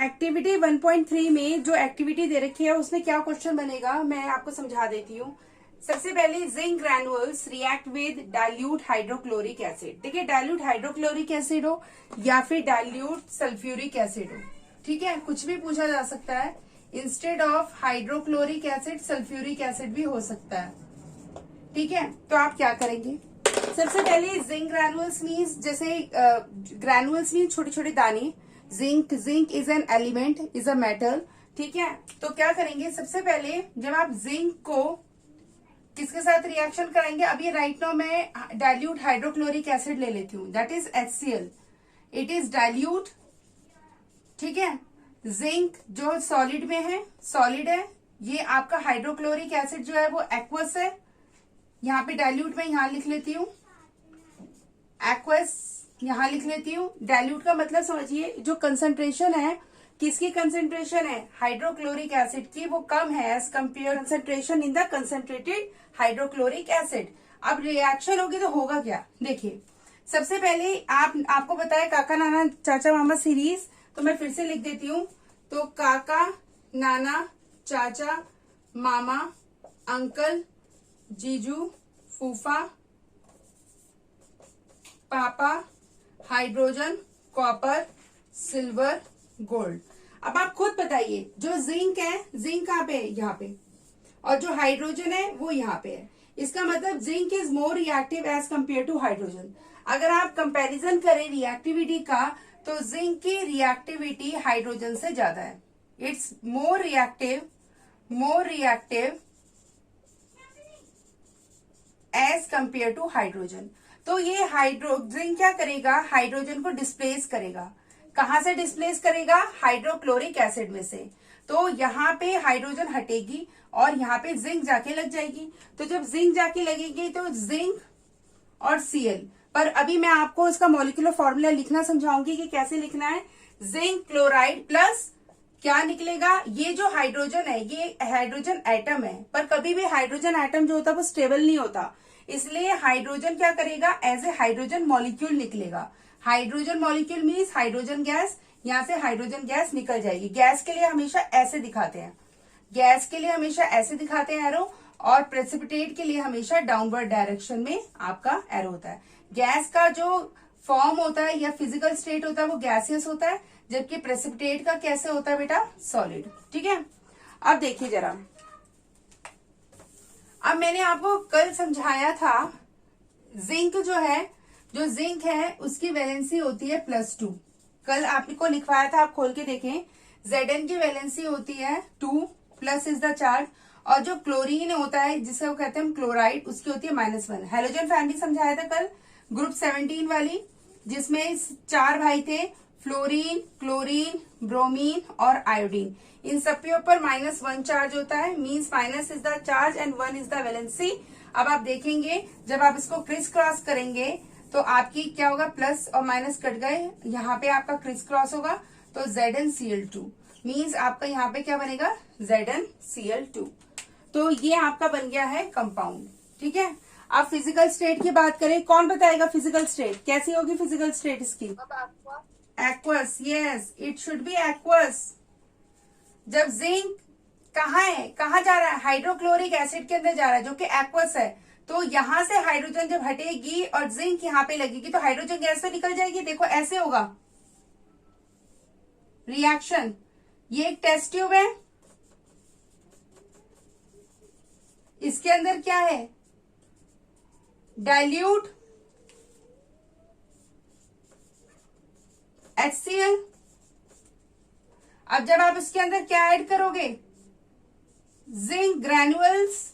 Activity 1.3 में जो activity दे रखी है उसमें क्या क्वेश्चन बनेगा मैं आपको समझा देती हूँ। सबसे पहले zinc granules react with dilute hydrochloric acid. ठीक है, डाइल्यूट हाइड्रोक्लोरिक एसिड हो या फिर डाइल्यूट सल्फ्यूरिक एसिड हो, ठीक है, कुछ भी पूछा जा सकता है। Instead of hydrochloric acid sulphuric acid भी हो सकता है। ठीक है, तो आप क्या करेंगे? सबसे पहले जिंक ग्रैनुअल्स मीन्स, जैसे ग्रैनुअल्स मीन्स छोटे छोटे दाने। Zinc is an element, is a metal. ठीक है, तो क्या करेंगे? सबसे पहले जब आप जिंक को किसके साथ रिएक्शन कराएंगे, अभी राइट नाउ मैं डाइल्यूट हाइड्रोक्लोरिक एसिड ले लेती हूँ, that is HCl, it is dilute. ठीक है, जिंक जो सॉलिड में है, सॉलिड है, ये आपका हाइड्रोक्लोरिक एसिड जो है वो एक्वस है। यहाँ पे डाइल्यूट में यहां लिख लेती हूँ, एक्वस यहां लिख लेती हूँ। डाइल्यूट का मतलब समझिए, जो कंसंट्रेशन है, किसकी कंसंट्रेशन है? हाइड्रोक्लोरिक एसिड की, वो कम है as compare concentration in the concentrated hydrochloric acid. अब रिएक्शन होगी तो होगा क्या, देखिए। सबसे पहले आपको बताया काका नाना चाचा मामा सीरीज, तो मैं फिर से लिख देती हूँ। तो काका नाना चाचा मामा अंकल जीजू फूफा पापा हाइड्रोजन कॉपर सिल्वर गोल्ड। अब आप खुद बताइए, जो जिंक है, जिंक कहाँ पे है? यहाँ पे, और जो हाइड्रोजन है वो यहाँ पे है। इसका मतलब zinc is more reactive as compare to hydrogen. अगर आप कंपैरिजन करें रिएक्टिविटी का, तो जिंक की रिएक्टिविटी हाइड्रोजन से ज्यादा है। It's more reactive as compare to hydrogen. तो ये जिंक क्या करेगा? हाइड्रोजन को डिस्प्लेस करेगा। कहां से डिस्प्लेस करेगा? हाइड्रोक्लोरिक एसिड में से। तो यहाँ पे हाइड्रोजन हटेगी और यहाँ पे जिंक जाके लग जाएगी। तो जब जिंक जाके लगेगी तो जिंक और Cl, पर अभी मैं आपको इसका मॉलिक्यूलर फॉर्मूला लिखना समझाऊंगी कि कैसे लिखना है। जिंक क्लोराइड प्लस क्या निकलेगा? ये जो हाइड्रोजन है ये हाइड्रोजन एटम है, पर कभी भी हाइड्रोजन एटम जो होता है वो स्टेबल नहीं होता, इसलिए हाइड्रोजन क्या करेगा? एज ए हाइड्रोजन मॉलिक्यूल निकलेगा। Hydrogen molecule means hydrogen gas, यहाँ से हाइड्रोजन गैस निकल जाएगी। गैस के लिए हमेशा ऐसे दिखाते हैं, गैस के लिए हमेशा ऐसे दिखाते हैं एरो, और प्रेसिपिटेट के लिए हमेशा डाउनवर्ड डायरेक्शन में आपका एरो होता है। गैस का जो फॉर्म होता है या फिजिकल स्टेट होता है वो गैसियस होता है, जबकि प्रेसिपिटेट का कैसे होता है बेटा? सॉलिड। ठीक है, अब देखिए जरा, अब मैंने आपको कल समझाया था जिंक जो जिंक है उसकी वैलेंसी होती है +2। कल आपको लिखवाया था, आप खोल के देखें। Zn की वैलेंसी होती है 2, प्लस इज द चार्ज, और जो क्लोरीन होता है जिसे वो कहते हैं क्लोराइड, उसकी होती है -1। हेलोजन फैमिली समझाया था कल, ग्रुप 17 वाली, जिसमें 4 भाई थे, फ्लोरीन, क्लोरीन, ब्रोमीन और आयोडीन। इन सब के ऊपर -1 चार्ज होता है, means minus is the charge and 1 is the valency. अब आप देखेंगे जब आप इसको क्रिस क्रॉस करेंगे तो आपकी क्या होगा? प्लस और माइनस कट गए, यहाँ पे आपका क्रिस क्रॉस होगा, तो ZnCl2 मीन्स आपका यहाँ पे क्या बनेगा? ZnCl2। तो ये आपका बन गया है कंपाउंड। ठीक है, आप फिजिकल स्टेट की बात करें, कौन बताएगा फिजिकल स्टेट कैसी होगी? फिजिकल स्टेट इसकी aqueous, yes it should be aqueous. जब जिंक कहाँ है, कहाँ जा रहा है? हाइड्रोक्लोरिक एसिड के अंदर जा रहा है जो कि एक्वस है। तो यहां से हाइड्रोजन जब हटेगी और जिंक यहाँ पे लगेगी तो हाइड्रोजन गैस तो निकल जाएगी। देखो ऐसे होगा रिएक्शन। ये एक टेस्ट ट्यूब है, इसके अंदर क्या है? Dilute HCl। अब जब आप इसके अंदर क्या ऐड करोगे? जिंक ग्रैनुअल्स,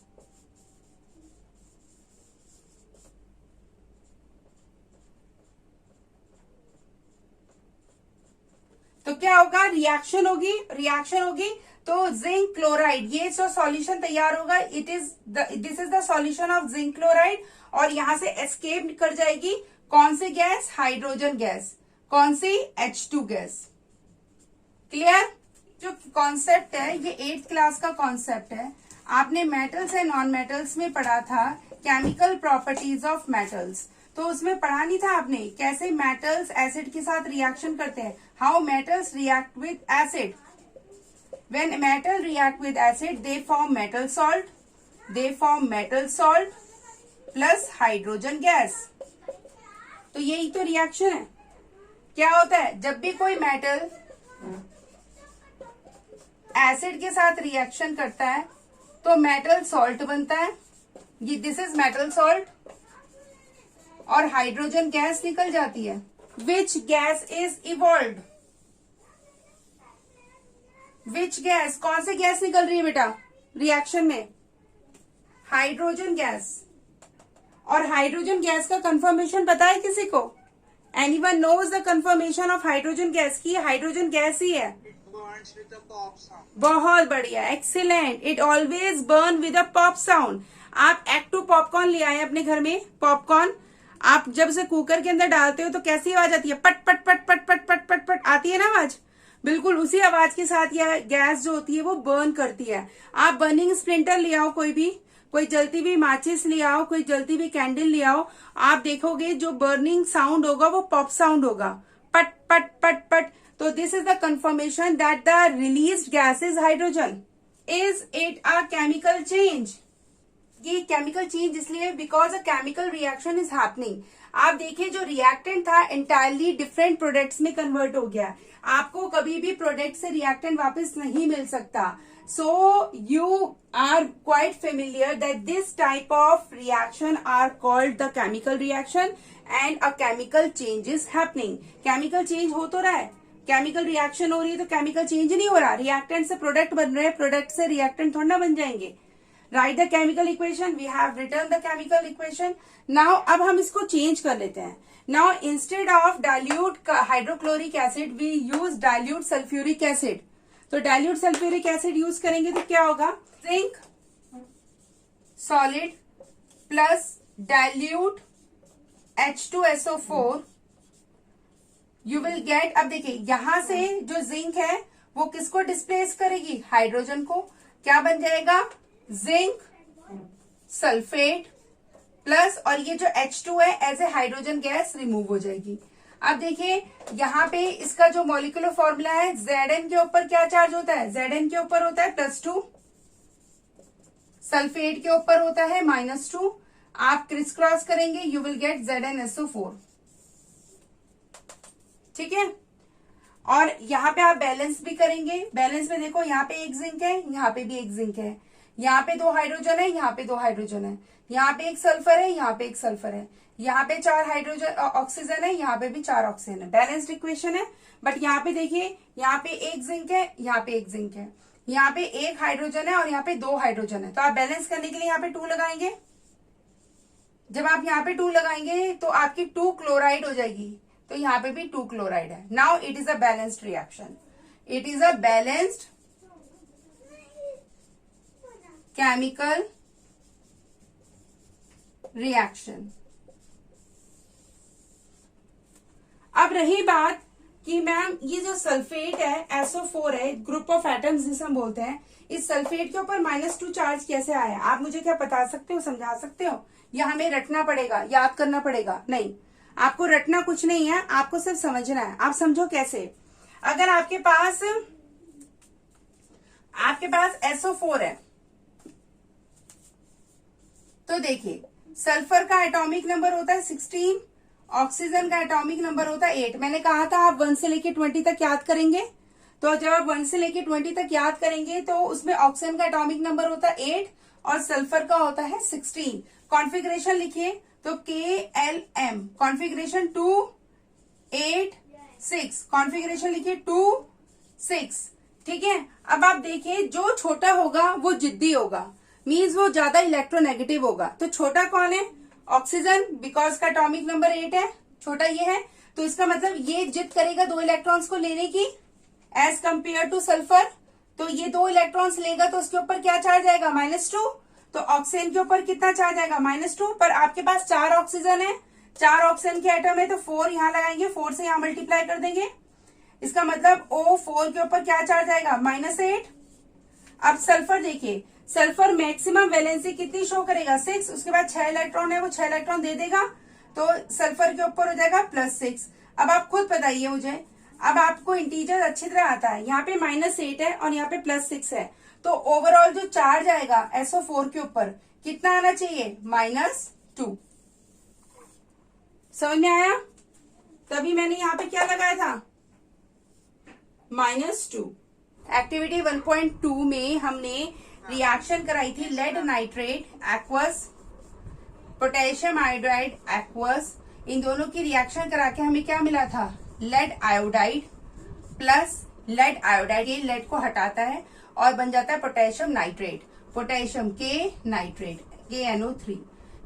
तो क्या होगा? रिएक्शन होगी तो जिंक क्लोराइड, ये जो सॉल्यूशन तैयार होगा, this is the solution of zinc chloride, और यहां से एस्केप कर जाएगी कौन सी गैस? Hydrogen gas. कौन सी? H2 gas. क्लियर? जो कॉन्सेप्ट है ये 8th क्लास का कॉन्सेप्ट है। आपने मेटल्स एंड नॉन मेटल्स में पढ़ा था केमिकल प्रॉपर्टीज ऑफ मेटल्स। तो उसमें पढ़ा नहीं था आपने कैसे मेटल्स एसिड के साथ रिएक्शन करते हैं, how metals react with acid. When metal react with acid they form metal salt plus hydrogen gas. तो यही तो रिएक्शन है. क्या होता है जब भी कोई मेटल एसिड के साथ रिएक्शन करता है तो मेटल सॉल्ट बनता है, ये दिस इज मेटल सॉल्ट, और हाइड्रोजन गैस निकल जाती है. Which gas is evolved, which gas, कौन सी गैस निकल रही है बेटा रिएक्शन में, हाइड्रोजन गैस. और हाइड्रोजन गैस का कंफर्मेशन पता है किसी को, anyone knows the confirmation of hydrogen gas की, हाइड्रोजन गैस ही है. बहुत बढ़िया, excellent. It always burn with a pop sound. आप एक्टू पॉपकॉर्न ले आए अपने घर में, पॉपकॉर्न आप जब से कुकर के अंदर डालते हो तो कैसी आवाज आती है, पट पट पट पट पट पट पट पट आती है ना आवाज, बिल्कुल उसी आवाज के साथ यह गैस जो होती है वो बर्न करती है. आप बर्निंग स्प्लिंटर ले आओ, कोई जलती हुई माचिस ले आओ, कोई जलती हुई कैंडल ले आओ, आप देखोगे जो बर्निंग साउंड होगा वो पॉप साउंड होगा, पट पट पट पट. तो this is the confirmation that the released gas is hydrogen. Is it a chemical change, ये केमिकल चेंज इसलिए because a chemical reaction is happening. आप देखिए जो रिएक्टेंट था एंटायरली डिफरेंट प्रोडक्ट्स में कन्वर्ट हो गया. आपको कभी भी प्रोडक्ट से रिएक्टेंट वापस नहीं मिल सकता. So you are quite familiar that this type of reaction are called the chemical reaction and a chemical change is happening. Chemical change हो तो रहा है, chemical reaction हो रही है तो chemical change नहीं हो रहा. reactant से product बन रहे हैं, product से reactant थोड़ा ना बन जाएंगे. Write the chemical equation. We have written the chemical equation. Now अब हम इसको change कर लेते हैं. Now instead of dilute hydrochloric acid we use dilute sulfuric acid. तो डाइल्यूट सल्फ्यूरिक एसिड यूज करेंगे तो क्या होगा, zinc solid plus dilute H2SO4 you will get. अब देखिए यहां से जो जिंक है वो किसको डिस्प्लेस करेगी, हाइड्रोजन को. क्या बन जाएगा, जिंक सल्फेट प्लस, और ये जो H2 है as a hydrogen gas remove हो जाएगी. अब देखिए यहाँ पे इसका जो मॉलिक्यूलर फॉर्मूला है, Zn के ऊपर क्या चार्ज होता है, Zn के ऊपर होता है +2, सल्फेट के ऊपर होता है -2. आप क्रिस क्रॉस करेंगे यू विल गेट ZnSO4. ठीक है. और यहाँ पे आप बैलेंस भी करेंगे. बैलेंस में देखो यहाँ पे एक जिंक है, यहाँ पे भी एक जिंक है, यहाँ पे 2 हाइड्रोजन है, यहाँ पे 2 हाइड्रोजन है, यहाँ पे एक सल्फर है, यहाँ पे एक सल्फर है, यहाँ पे 4 हाइड्रोजन ऑक्सीजन है, यहाँ पे भी 4 ऑक्सीजन है. बैलेंस्ड इक्वेशन है. बट यहाँ पे देखिए यहाँ पे एक जिंक है, यहाँ पे एक जिंक है, यहाँ पे एक हाइड्रोजन है और यहाँ पे 2 हाइड्रोजन है. तो आप बैलेंस करने के लिए यहाँ पे 2 लगाएंगे. जब आप यहाँ पे 2 लगाएंगे तो आपकी 2 क्लोराइड हो जाएगी, तो यहाँ पे भी 2 क्लोराइड है. Now it is a balanced reaction. It is a balanced chemical reaction. अब रही बात कि मैम ये जो सल्फेट है SO4 है, ग्रुप ऑफ एटम्स जिसे हम बोलते हैं, इस सल्फेट के ऊपर -2 चार्ज कैसे आया, आप मुझे क्या बता सकते हो, समझा सकते हो, या हमें रटना पड़ेगा, याद करना पड़ेगा? नहीं, आपको रटना कुछ नहीं है, आपको सिर्फ समझना है. आप समझो कैसे. अगर आपके पास SO4 है तो देखिए सल्फर का एटॉमिक नंबर होता है 16, ऑक्सीजन का एटॉमिक नंबर होता है 8. मैंने कहा था आप 1 से लेके 20 तक याद करेंगे. तो जब आप 1 से लेके 20 तक याद करेंगे तो उसमें ऑक्सीजन का एटॉमिक नंबर होता है 8 और सल्फर का होता है 16. कॉन्फ़िगरेशन लिखिए तो KLM, कॉन्फ़िगरेशन 2 8 6, कॉन्फ़िगरेशन लिखिए 2 6. ठीक है. अब आप देखिए जो छोटा होगा वो जिद्दी होगा, मीन्स वो ज्यादा इलेक्ट्रोनेगेटिव होगा. तो छोटा कौन है, ऑक्सीजन, बिकॉज का एटॉमिक नंबर 8 है, छोटा ये है. तो इसका मतलब ये जिद करेगा 2 इलेक्ट्रॉन्स को लेने की एज कंपेयर टू सल्फर. तो ये 2 इलेक्ट्रॉन्स लेगा तो उसके ऊपर क्या चार्ज आएगा, -2. तो ऑक्सीजन के ऊपर कितना चार्ज आएगा, -2. पर आपके पास 4 ऑक्सीजन है, 4 ऑक्सीजन के एटम है तो 4 यहाँ लगाएंगे, 4 से यहाँ मल्टीप्लाई कर देंगे. इसका मतलब O4 के ऊपर क्या चार्ज आएगा, -8. अब सल्फर देखिए, सल्फर मैक्सिमम वैलेंसी कितनी शो करेगा, 6. उसके बाद 6 इलेक्ट्रॉन है, वो 6 इलेक्ट्रॉन दे देगा. तो सल्फर के ऊपर हो जाएगा +6। अब आप खुद बताइए मुझे, अब आपको इंटीजर अच्छी तरह आता है, यहाँ पे -8 है और यहाँ पे +6 है, तो ओवरऑल जो चार्ज आएगा SO4 के ऊपर कितना आना चाहिए? -2। समझ में आया? तभी मैंने यहाँ पे क्या लगाया था? -2। एक्टिविटी 1.2 में हमने रिएक्शन कराई थी lead nitrate aqueous, potassium iodide aqueous, इन दोनों की रिएक्शन करा के हमें क्या मिला था? Lead iodide plus lead iodide, ये लेड को हटाता है और बन जाता है पोटेशियम नाइट्रेट, पोटेशियम के नाइट्रेट KNO3,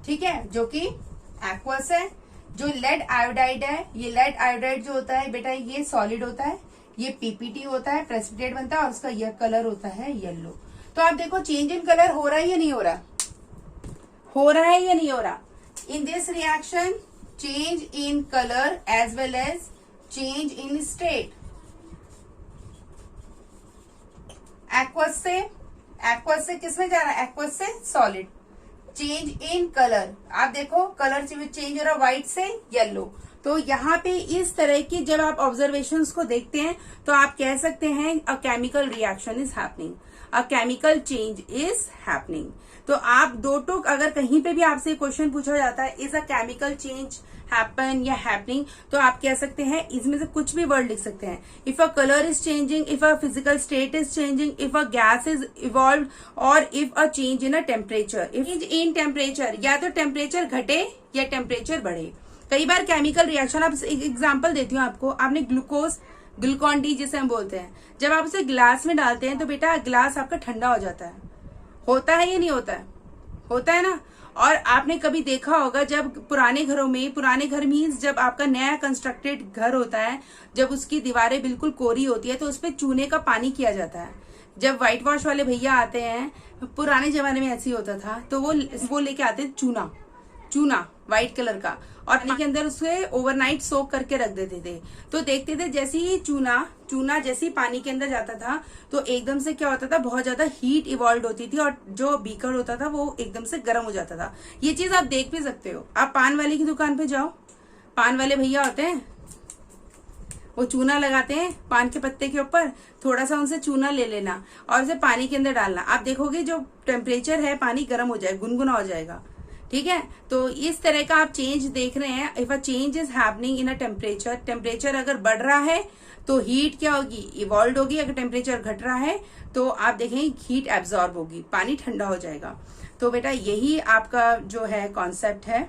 ठीक है, जो कि एक्वस है। जो लेड आयोडाइड है, ये लेड आयोडाइड जो होता है बेटा ये सॉलिड होता है, ये PPT होता है, प्रेसिपिटेट बनता है और उसका यह कलर होता है येलो। तो आप देखो चेंज इन कलर हो रहा है या नहीं हो रहा? हो रहा है या नहीं हो रहा? In this reaction change in colour as well as change in state. Aqueous से किसमें जा रहा है? एक्वस से सॉलिड। चेंज इन कलर, आप देखो कलर चेंज हो रहा है व्हाइट से येलो। तो यहाँ पे इस तरह की जब आप ऑब्जर्वेशंस को देखते हैं तो आप कह सकते हैं a chemical reaction is happening, a chemical change is happening. तो आप दो टूक अगर कहीं पे भी आपसे क्वेश्चन पूछा जाता है is a chemical change happen या हैपनिंग, तो आप कह सकते हैं इसमें से कुछ भी वर्ड लिख सकते हैं। If a colour is changing, if a physical state is changing, if a gas is evolve और if a change in a temperature. Change in temperature, या तो टेम्परेचर घटे या टेम्परेचर बढ़े। कई बार केमिकल रिएक्शन, आप एक एग्जाम्पल देती हूँ आपको, आपने ग्लूकोज ग्लूकॉन डी जिसे हम बोलते हैं, जब आप उसे गिलास में डालते हैं तो बेटा गिलास आपका ठंडा हो जाता है, होता है या नहीं होता है? होता है ना। और आपने कभी देखा होगा जब पुराने घरों में, पुराने घर मीन्स जब आपका नया कंस्ट्रक्टेड घर होता है, जब उसकी दीवारें बिल्कुल कोरी होती है तो उस पर चूने का पानी किया जाता है। जब व्हाइट वॉश वाले भैया आते हैं, पुराने जमाने में ऐसे ही होता था, तो वो लेके आते हैं चूना व्हाइट कलर का, और पानी के अंदर उसे ओवरनाइट सोक करके रख देते थे। तो देखते थे जैसे ही चूना जैसे ही पानी के अंदर जाता था तो एकदम से क्या होता था, बहुत ज्यादा हीट इवॉल्व होती थी और जो बीकर होता था वो एकदम से गर्म हो जाता था। ये चीज आप देख भी सकते हो। आप पान वाले की दुकान पे जाओ, पान वाले भैया होते हैं, वो चूना लगाते हैं पान के पत्ते के ऊपर, थोड़ा सा उनसे चूना ले लेना और उसे पानी के अंदर डालना, आप देखोगे जो टेम्परेचर है पानी गर्म हो जाएगा, गुनगुना हो जाएगा। ठीक है, तो इस तरह का आप चेंज देख रहे हैं। If a change is happening in a temperature, temperature अगर बढ़ रहा है तो हीट क्या होगी? इवॉल्व होगी। अगर टेम्परेचर घट रहा है तो आप देखेंगे हीट एब्जॉर्ब होगी, पानी ठंडा हो जाएगा। तो बेटा यही आपका जो है कॉन्सेप्ट है,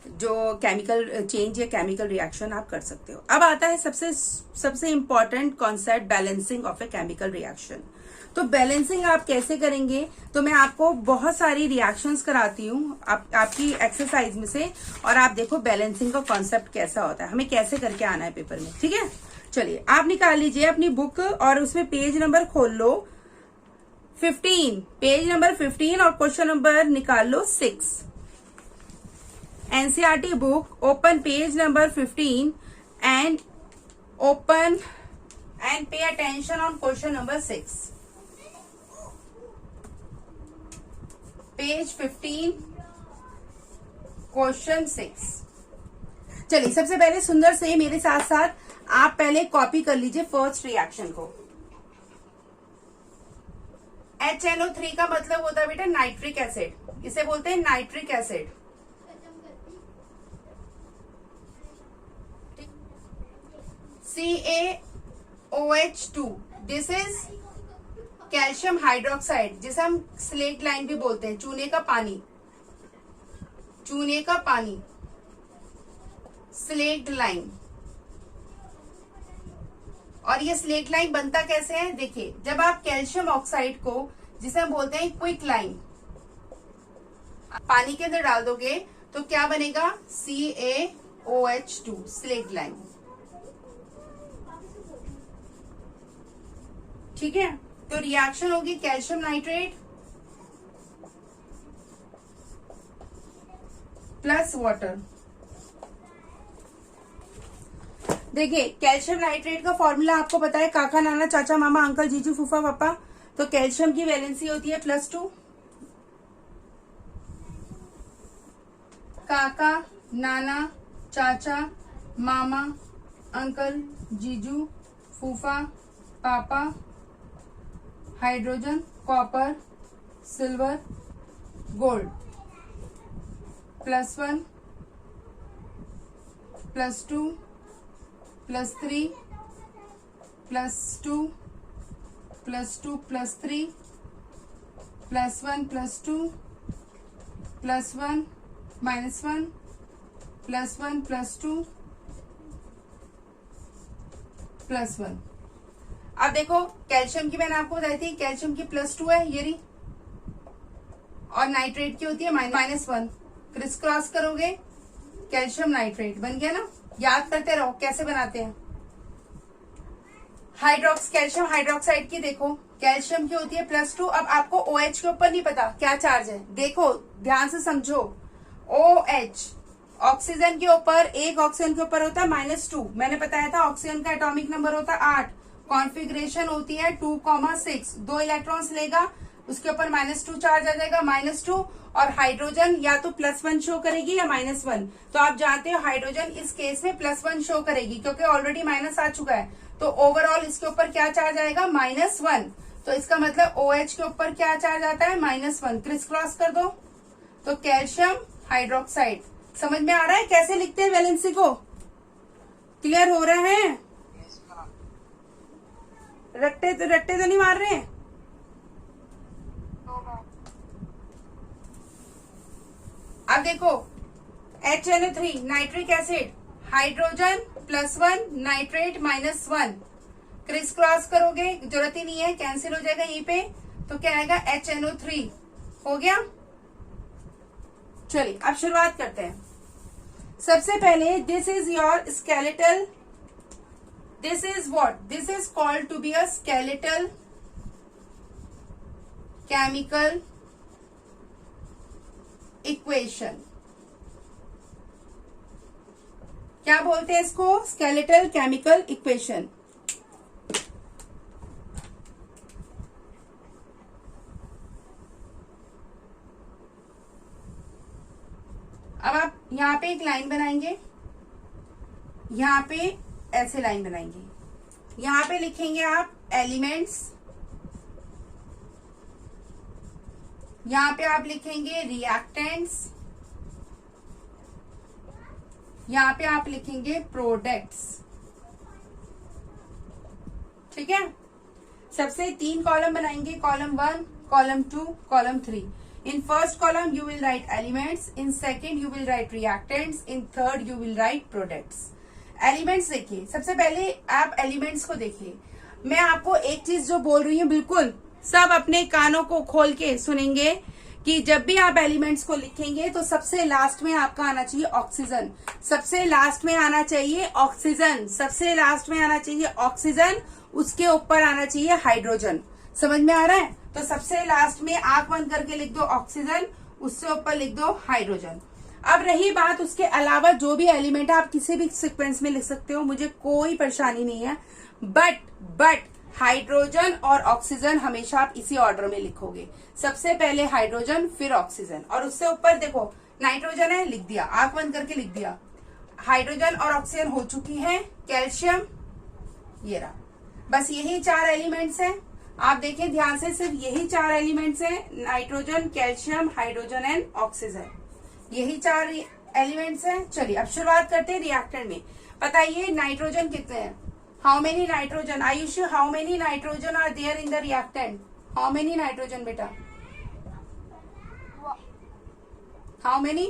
जो केमिकल चेंज या केमिकल रिएक्शन आप कर सकते हो। अब आता है सबसे important concept, balancing of a chemical reaction. तो बैलेंसिंग आप कैसे करेंगे? तो मैं आपको बहुत सारी रिएक्शंस कराती हूँ आपकी एक्सरसाइज में से, और आप देखो बैलेंसिंग का कॉन्सेप्ट कैसा होता है, हमें कैसे करके आना है पेपर में। ठीक है, चलिए आप निकाल लीजिए अपनी बुक और उसमें पेज नंबर खोल लो 15, पेज नंबर 15 और क्वेश्चन नंबर निकाल लो 6। NCERT book, open page number 15 and open and pay attention on question number 6। Page 15 question 6। चलिए सबसे पहले सुंदर से मेरे साथ साथ आप पहले कॉपी कर लीजिए फर्स्ट रिएक्शन को। HNO3 का मतलब होता है बेटा नाइट्रिक एसिड, इसे बोलते हैं nitric acid. CaOH2, this is calcium hydroxide, जिसे हम स्लेट लाइन भी बोलते हैं, चूने का पानी, स्लेट लाइन। और ये स्लेट लाइन बनता कैसे है? देखिए, जब आप कैल्शियम ऑक्साइड को, जिसे हम बोलते हैं क्विक लाइन, पानी के अंदर डाल दोगे तो क्या बनेगा? CaOH2, slaked lime. ठीक है, तो रिएक्शन होगी कैल्शियम नाइट्रेट प्लस वाटर। देखिए कैल्शियम नाइट्रेट का फॉर्मूला आपको पता है, काका नाना चाचा मामा अंकल जीजू फूफा पापा। तो कैल्शियम की वैलेंसी होती है +2, काका, नाना, चाचा, मामा, अंकल, जीजू, फूफा, पापा, हाइड्रोजन, कॉपर, सिल्वर, गोल्ड, +1, +2, +3, +2, +2, +3, +1, +2, +1, -1, +1, +2, +1। अब देखो कैल्शियम की मैंने आपको बताई थी, कैल्शियम की +2 है ये रही, और नाइट्रेट की होती है -1। क्रिस क्रॉस करोगे, कैल्शियम नाइट्रेट बन गया ना। याद करते रहो कैसे बनाते हैं। हाइड्रोक्स कैल्शियम हाइड्रोक्साइड की देखो, कैल्शियम की होती है +2। अब आपको OH के ऊपर नहीं पता क्या चार्ज है, देखो ध्यान से समझो। OH ऑक्सीजन के ऊपर, एक ऑक्सीजन के ऊपर होता है -2। मैंने बताया था ऑक्सीजन का एटॉमिक नंबर होता है 8, कॉन्फ़िगरेशन होती है 2,6। 2 इलेक्ट्रॉन्स लेगा, उसके ऊपर -2 चार्ज आ जाएगा, -2। और हाइड्रोजन या तो +1 शो करेगी या -1। तो आप जानते हो हाइड्रोजन इस केस में +1 शो करेगी क्योंकि ऑलरेडी माइनस आ चुका है। तो ओवरऑल इसके ऊपर क्या चार्ज आएगा, -1। तो इसका मतलब OH के ऊपर क्या चार्ज आता है, -1। क्रिस क्रॉस कर दो, तो कैल्शियम हाइड्रोक्साइड। समझ में आ रहा है कैसे लिखते हैं वैलेंसी को? क्लियर हो रहा है? रट्टे तो नहीं मार रहे हैं? अब देखो HNO3 nitric acid, hydrogen +1, nitrate -1। Criss cross करोगे, जरूरत ही नहीं है, कैंसिल हो जाएगा यहीं पे। तो क्या आएगा, HNO3 हो गया। चलिए अब शुरुआत करते हैं। सबसे पहले this is your skeletal, this is what, this is called to be a skeletal chemical equation. क्या बोलते हैं इसको, स्केलेटल केमिकल इक्वेशन। अब आप यहां पे एक लाइन बनाएंगे, यहां पे ऐसे लाइन बनाएंगे, यहां पे लिखेंगे आप एलिमेंट्स, यहां पे आप लिखेंगे रिएक्टेंट्स, यहां पे आप लिखेंगे प्रोडक्ट्स। ठीक है, सबसे 3 कॉलम बनाएंगे, column 1, column 2, column 3। In first column you will write elements, in second you will write reactants, in third you will write products. Elements देखिए, सबसे पहले आप elements को देखिए। मैं आपको एक चीज जो बोल रही हूँ बिल्कुल सब अपने कानों को खोल के सुनेंगे कि जब भी आप एलिमेंट्स को लिखेंगे तो सबसे लास्ट में आपका आना चाहिए ऑक्सीजन, सबसे लास्ट में आना चाहिए ऑक्सीजन, सबसे लास्ट में आना चाहिए ऑक्सीजन, उसके ऊपर आना चाहिए हाइड्रोजन। समझ में आ रहा है? तो सबसे लास्ट में आंख बंद करके लिख दो ऑक्सीजन, उससे ऊपर लिख दो हाइड्रोजन। अब रही बात उसके अलावा जो भी एलिमेंट है आप किसी भी सीक्वेंस में लिख सकते हो, मुझे कोई परेशानी नहीं है। बट हाइड्रोजन और ऑक्सीजन हमेशा आप इसी ऑर्डर में लिखोगे, सबसे पहले हाइड्रोजन फिर ऑक्सीजन, और उससे ऊपर देखो नाइट्रोजन है लिख दिया, आंख बंद करके लिख दिया। हाइड्रोजन और ऑक्सीजन हो चुकी है, कैल्शियम ये रहा। बस यही 4 एलिमेंट्स हैं, आप देखें ध्यान से, सिर्फ यही 4 एलिमेंट्स हैं, nitrogen, calcium, hydrogen and oxygen, यही 4 एलिमेंट्स हैं। चलिए अब शुरुआत करते हैं रिएक्टेंट में। बताइए नाइट्रोजन कितने हैं, how many nitrogen, Ayush how many nitrogen are there in the reactant, how many nitrogen बेटा, how many,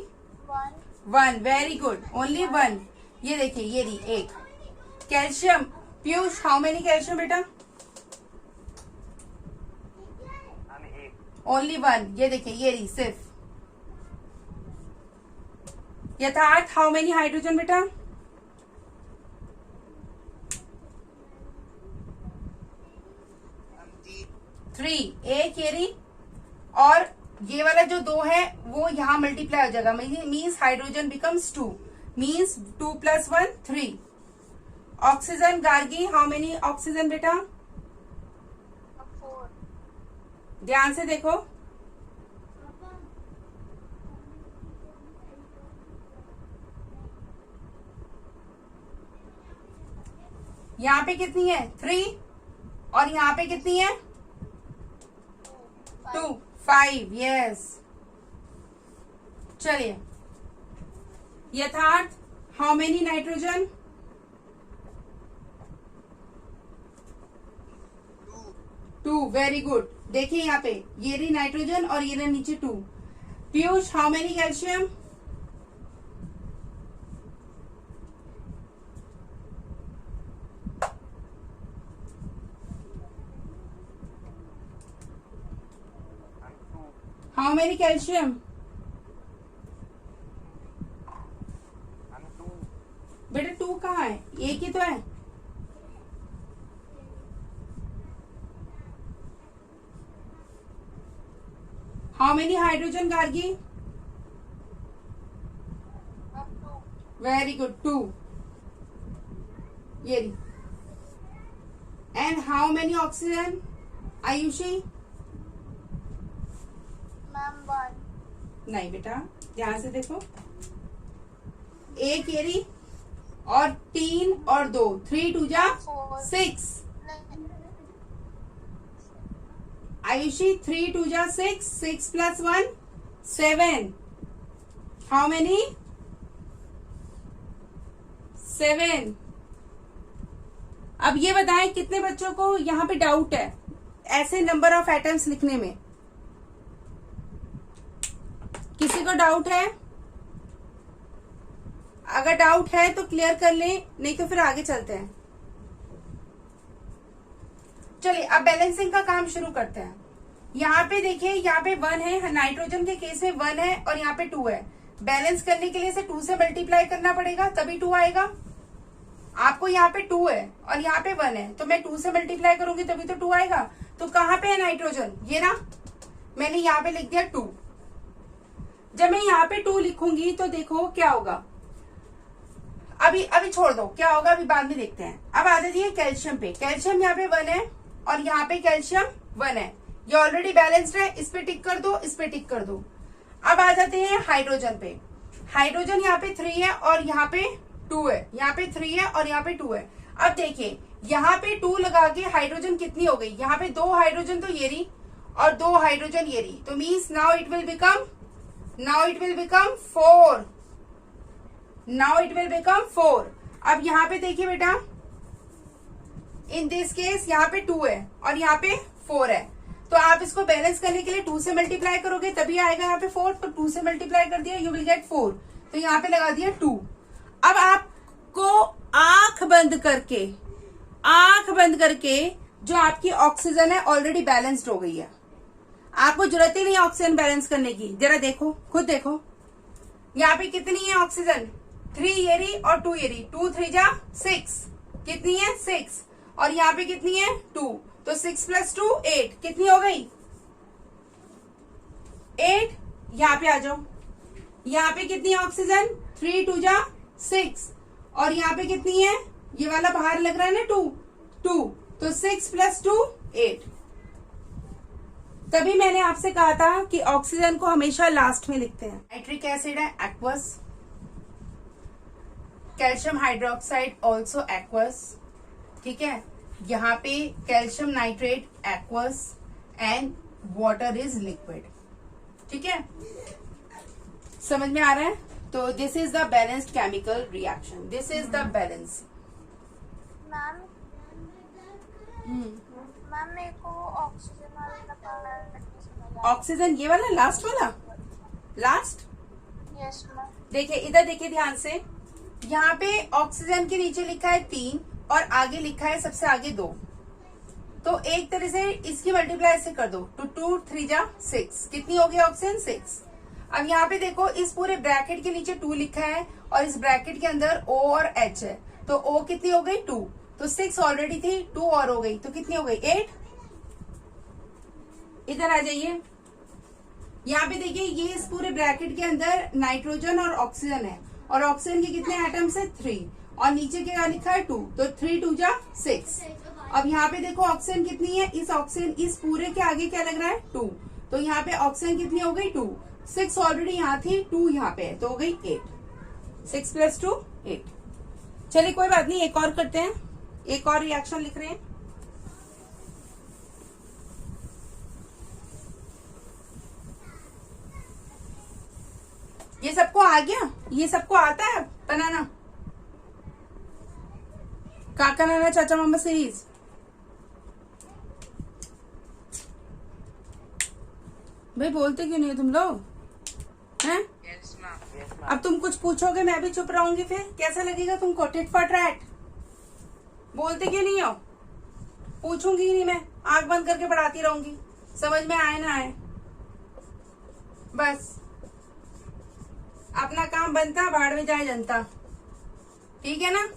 1, very good, only 1। ये देखिए ये रही एक। Calcium, Piyush how many calcium बेटा, ओनली 1। ये देखिए ये रही सिर्फ। यथार्थ हाउ मेनी हाइड्रोजन बेटा, 3, एक ये रही, और ये वाला जो 2 है वो यहाँ मल्टीप्लाई हो जाएगा, means hydrogen becomes 2, means 2 + 1 3। Oxygen Gargi how many oxygen बेटा, 4, ध्यान से देखो, यहाँ पे कितनी है 3 और यहाँ पे कितनी है 2 5 यस। चलिए यथार्थ how many nitrogen 2 very good. देखिए यहाँ पे ये रही नाइट्रोजन और ये रही नीचे 2। Piyush how many calcium how many calcium बेटा 2 कहाँ है एक ही तो है। How many hydrogen Gargi very good 2 ये रही। And how many oxygen Ayushi ma'am 1 नहीं बेटा ध्यान से देखो एक ये रही और 3 और 2 3 2 जा 6 आयुषी 3 2 जा 6 6 प्लस 1 7 हाउ मेनी 7। अब ये बताएं कितने बच्चों को यहाँ पे डाउट है ऐसे नंबर ऑफ एटम्स लिखने में। किसी को डाउट है? अगर डाउट है तो क्लियर कर लें नहीं तो फिर आगे चलते हैं। चलिए अब बैलेंसिंग का काम शुरू करते हैं। यहाँ पे देखिए यहाँ पे 1 है नाइट्रोजन के केस में 1 है और यहाँ पे 2 है। बैलेंस करने के लिए इसे 2 से मल्टीप्लाई करना पड़ेगा तभी 2 आएगा। आपको यहाँ पे 2 है और यहाँ पे 1 है तो मैं 2 से मल्टीप्लाई करूंगी तभी तो 2 आएगा। तो कहाँ पे है नाइट्रोजन ये ना मैंने यहाँ पे लिख दिया 2। जब मैं यहाँ पे 2 लिखूंगी तो देखो क्या होगा। अभी छोड़ दो क्या होगा अभी बाद में देखते हैं। अब आ जाती है कैल्शियम पे। कैल्शियम यहाँ पे 1 है और यहाँ पे कैल्शियम 1 है। ये ऑलरेडी बैलेंस्ड है इस पे टिक कर दो इस पे टिक कर दो। अब आ जाते हैं हाइड्रोजन पे। हाइड्रोजन यहाँ पे 3 है और यहाँ पे 2 है। यहाँ पे 3 है और यहाँ पे 2 है। अब देखिए यहाँ पे 2 लगा के हाइड्रोजन कितनी हो गई। यहाँ पे 2 हाइड्रोजन तो ये रही और 2 हाइड्रोजन ये रही। तो means now it will become 4। Now it will become 4। अब यहाँ पे देखिए बेटा इन दिस केस यहाँ पे 2 है और यहाँ पे 4 है। तो आप इसको बैलेंस करने के लिए 2 से मल्टीप्लाई करोगे तभी आएगा यहाँ पे 4। तो 2 से मल्टीप्लाई कर दिया यू विल गेट 4। तो यहाँ पे लगा दिया 2। अब आपको आंख बंद करके जो आपकी ऑक्सीजन है ऑलरेडी बैलेंस्ड हो गई है। आपको जरूरत ही नहीं है ऑक्सीजन बैलेंस करने की। जरा देखो खुद देखो यहाँ पे कितनी है ऑक्सीजन 3 ये रही और 2 ये रही। 2 3 जा 6 कितनी है 6 और यहाँ पे कितनी है 2। तो 6 प्लस 2 8 कितनी हो गई 8। यहाँ पे आ जाओ यहाँ पे कितनी है ऑक्सीजन 3 2 जा 6 और यहाँ पे कितनी है ये वाला बाहर लग रहा है ना 2 तो 6 प्लस 2 8। तभी मैंने आपसे कहा था कि ऑक्सीजन को हमेशा लास्ट में लिखते हैं। नाइट्रिक एसिड है aqueous. Calcium hydroxide also aqueous. ठीक है यहाँ पे calcium nitrate aqueous and water is liquid. ठीक है समझ में आ रहा है। तो this is the balanced chemical reaction. This is the balance. Ma'am मेरे को ऑक्सीजन वाला ऑक्सीजन ये वाला लास्ट वाला लास्ट। Yes ma'am. देखिए इधर देखिए ध्यान से यहाँ पे ऑक्सीजन के नीचे लिखा है 3 और आगे लिखा है सबसे आगे 2। तो एक तरह से इसकी मल्टीप्लाई से कर दो तो 2 3 जा 6 कितनी हो गई ऑक्सीजन 6। अब यहाँ पे देखो इस पूरे ब्रैकेट के नीचे 2 लिखा है और इस ब्रैकेट के अंदर O और H है। तो O कितनी हो गई 2 तो 6 ऑलरेडी थी 2 और हो गई तो कितनी हो गई 8। इधर आ जाइए यहाँ पे देखिए ये इस पूरे ब्रैकेट के अंदर नाइट्रोजन और ऑक्सीजन है और ऑक्सीजन के कितने एटम्स है 3 और नीचे क्या लिखा है 2 तो 3 2 जा 6। अब यहाँ पे देखो ऑक्सीजन कितनी है इस ऑक्सीजन इस पूरे के आगे क्या लग रहा है 2 तो यहाँ पे ऑक्सीजन कितनी हो गई 2 6 ऑलरेडी यहाँ थी 2 यहाँ पे है तो हो गई 8। 6 प्लस 2 8। चलिए कोई बात नहीं एक और करते हैं। एक और रिएक्शन लिख रहे हैं। ये सबको आ गया, ये सबको आता है बनाना, काका नाना चाचा मामा सीरीज। भाई बोलते क्यों नहीं हो तुम लोग हैं? अब तुम कुछ पूछोगे मैं भी चुप रहूंगी, फिर कैसा लगेगा तुमको? टिट फॉर ट्रैट। बोलते क्यों नहीं हो? पूछूंगी ही नहीं मैं, आंख बंद करके पढ़ाती रहूंगी, समझ में आए ना आए। बस अपना काम बनता, भाड़ में जाए जनता। ठीक है ना?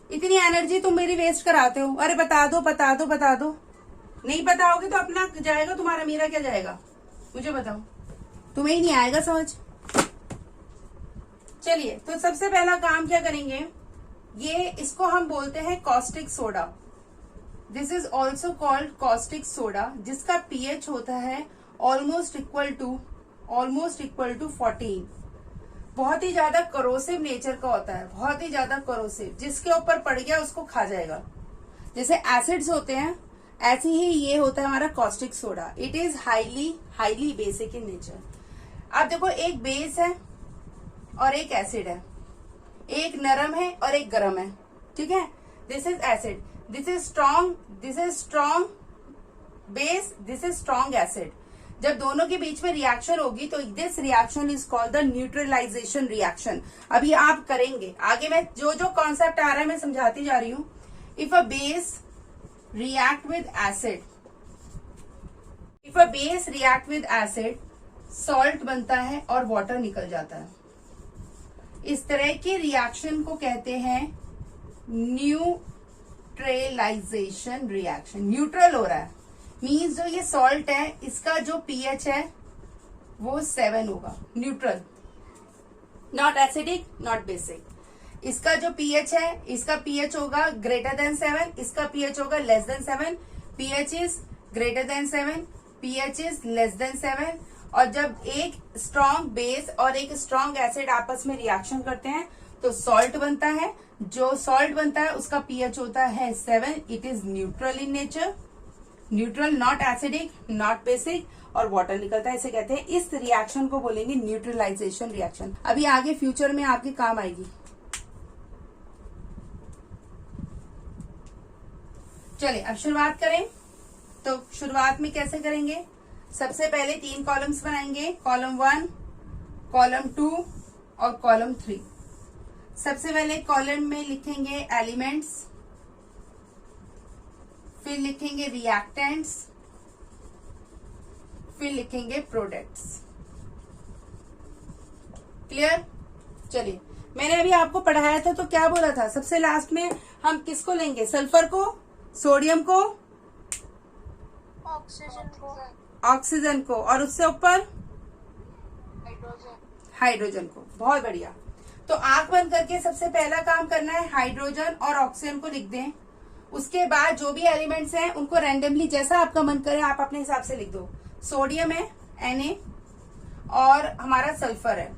इतनी एनर्जी तुम मेरी वेस्ट कराते हो। अरे बता दो बता दो बता दो, नहीं बताओगे तो अपना जाएगा तुम्हारा, मेरा क्या जाएगा? मुझे बताओ, तुम्हें ही नहीं आएगा समझ। चलिए, तो सबसे पहला काम क्या करेंगे, ये इसको हम बोलते हैं caustic soda. This is also called caustic soda, जिसका पीएच होता है ऑलमोस्ट इक्वल टू 14। बहुत ही ज्यादा करोसिव नेचर का होता है, बहुत ही ज्यादा करोसिव, जिसके ऊपर पड़ गया उसको खा जाएगा। जैसे एसिड्स होते हैं ऐसे ही ये होता है हमारा caustic soda. It is highly basic in nature. अब देखो, एक बेस है और एक एसिड है, एक नरम है और एक गर्म है, ठीक है? This is acid, this is strong base, this is strong acid. जब दोनों के बीच में रिएक्शन होगी तो this reaction is called the neutralisation reaction. अभी आप करेंगे आगे, मैं जो जो कॉन्सेप्ट आ रहा है मैं समझाती जा रही हूं। If a base react with acid, salt बनता है और वाटर निकल जाता है। इस तरह के रिएक्शन को कहते हैं न्यूट्रलाइजेशन रिएक्शन। न्यूट्रल हो रहा है मीन्स जो ये सॉल्ट है इसका जो पीएच है वो 7 होगा, neutral, not acidic not basic. इसका जो पीएच है, इसका पीएच होगा ग्रेटर देन 7, इसका पीएच होगा less than 7। PH is greater than 7, pH is less than 7। और जब एक स्ट्रॉन्ग बेस और एक स्ट्रॉन्ग एसिड आपस में रिएक्शन करते हैं तो सॉल्ट बनता है। जो सॉल्ट बनता है उसका पीएच होता है 7। It is neutral in nature, neutral, not acidic not basic, और वाटर निकलता है। इसे कहते हैं, इस रिएक्शन को बोलेंगे न्यूट्रलाइजेशन रिएक्शन। अभी आगे फ्यूचर में आपके काम आएगी। चलिए अब शुरुआत करें। तो शुरुआत में कैसे करेंगे, सबसे पहले 3 कॉलम्स बनाएंगे, कॉलम 1, कॉलम 2 और कॉलम 3। सबसे पहले कॉलम में लिखेंगे एलिमेंट्स, फिर लिखेंगे रिएक्टेंट्स, फिर लिखेंगे प्रोडक्ट्स। क्लियर? चलिए, मैंने अभी आपको पढ़ाया था तो क्या बोला था, सबसे लास्ट में हम किसको लेंगे, सल्फर को, सोडियम को, ऑक्सीजन को, और उससे ऊपर हाइड्रोजन को। बहुत बढ़िया। तो आंख बंद करके सबसे पहला काम करना है, हाइड्रोजन और ऑक्सीजन को लिख दें। उसके बाद जो भी एलिमेंट्स हैं उनको रैंडमली जैसा आपका मन करे आप अपने हिसाब से लिख दो। सोडियम है Na और हमारा सल्फर है,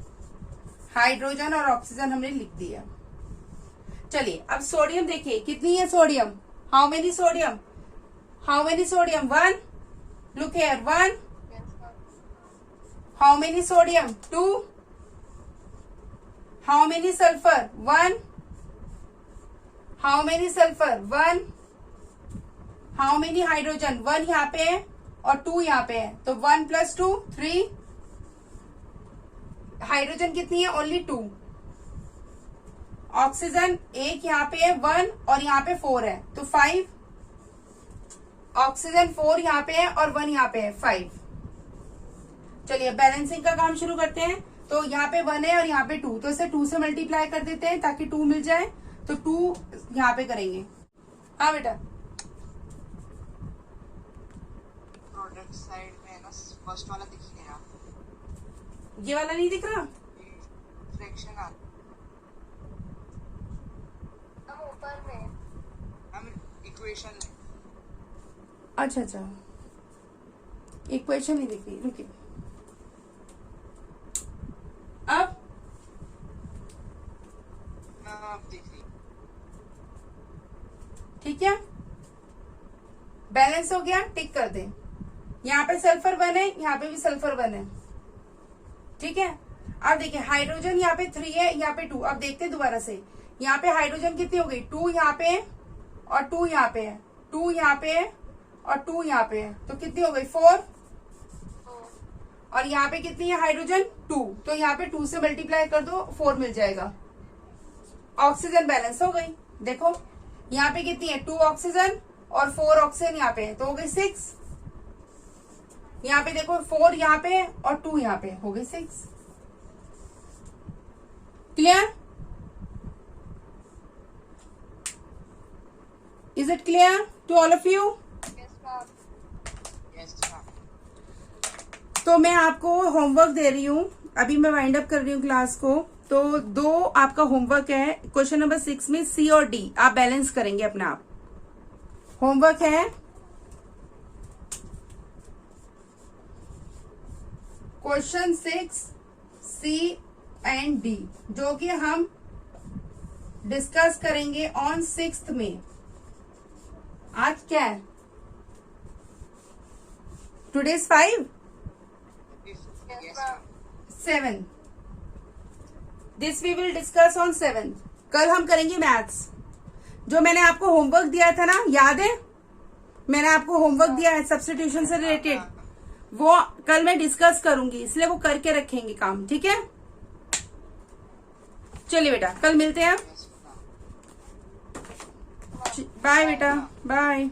हाइड्रोजन और ऑक्सीजन हमने लिख दिया। चलिए अब सोडियम देखिए कितनी है sodium, how many sodium, 1, look here 1, how many sodium 2, how many sulphur 1, how many sulphur 1, how many hydrogen 1 यहाँ पे है और 2 यहाँ पे है, तो 1 + 2 3। हाइड्रोजन कितनी है, ओनली 2। ऑक्सीजन एक यहाँ पे है 1 और यहाँ पे 4 है, तो 5। ऑक्सीजन 4 यहाँ पे है और 1 यहाँ पे है, 5। चलिए बैलेंसिंग का काम शुरू करते हैं। तो यहाँ पे 1 है और यहाँ पे 2, तो इसे 2 से मल्टीप्लाई कर देते हैं ताकि 2 मिल जाए, तो 2 यहाँ पे करेंगे। हाँ बेटा, प्रोडक्ट साइड में ना फर्स्ट वाला दिख नहीं रहा, ये वाला नहीं दिख रहा, फ्रैक्शन आ ऊपर में हम इक्वेशन में। अच्छा अच्छा, इक्वेशन ही दिख रही, रुकिए। अब हाँ, आप देख रही बैलेंस हो गया, टिक कर दें। यहाँ पे सल्फर 1 है, यहाँ पे भी सल्फर 1 है, ठीक है। अब देखिए हाइड्रोजन यहाँ पे 3 है, यहाँ पे 2। अब देखते हैं दोबारा से, यहाँ पे हाइड्रोजन कितनी हो गई, 2 यहाँ पे है और 2 यहाँ पे है, 2 यहाँ पे है और 2 यहाँ पे है, तो कितनी हो गई 4। और यहाँ पे कितनी है हाइड्रोजन 2, तो यहाँ पे 2 से मल्टीप्लाई कर दो, 4 मिल जाएगा। ऑक्सीजन बैलेंस हो गई। देखो यहाँ पे कितनी है 2 ऑक्सीजन और 4 ऑक्सीजन यहाँ पे है, तो हो गई 6। यहाँ पे देखो 4 यहाँ पे है और 2 यहाँ पे हो गई 6। Clear? Is it clear to all of you? Yes ma'am. Yes ma'am. तो मैं आपको होमवर्क दे रही हूँ, अभी मैं वाइंड अप कर रही हूँ क्लास को। तो 2 आपका होमवर्क है, क्वेश्चन नंबर 6 में सी और डी आप बैलेंस करेंगे अपने आप। होमवर्क है क्वेश्चन 6 सी एंड डी, जो कि हम डिस्कस करेंगे ऑन 6th में। आज क्या है, today is 5 yes ma'am. 7, this we will discuss on 7th। कल हम करेंगे मैथ्स। जो मैंने आपको होमवर्क दिया था ना, याद है मैंने आपको होमवर्क दिया है सब्स्टिट्यूशन से रिलेटेड, वो कल मैं डिस्कस करूंगी, इसलिए वो करके रखेंगे काम, ठीक है। चलिए बेटा कल मिलते हैं। Yes ma'am. बाय बेटा, बाय।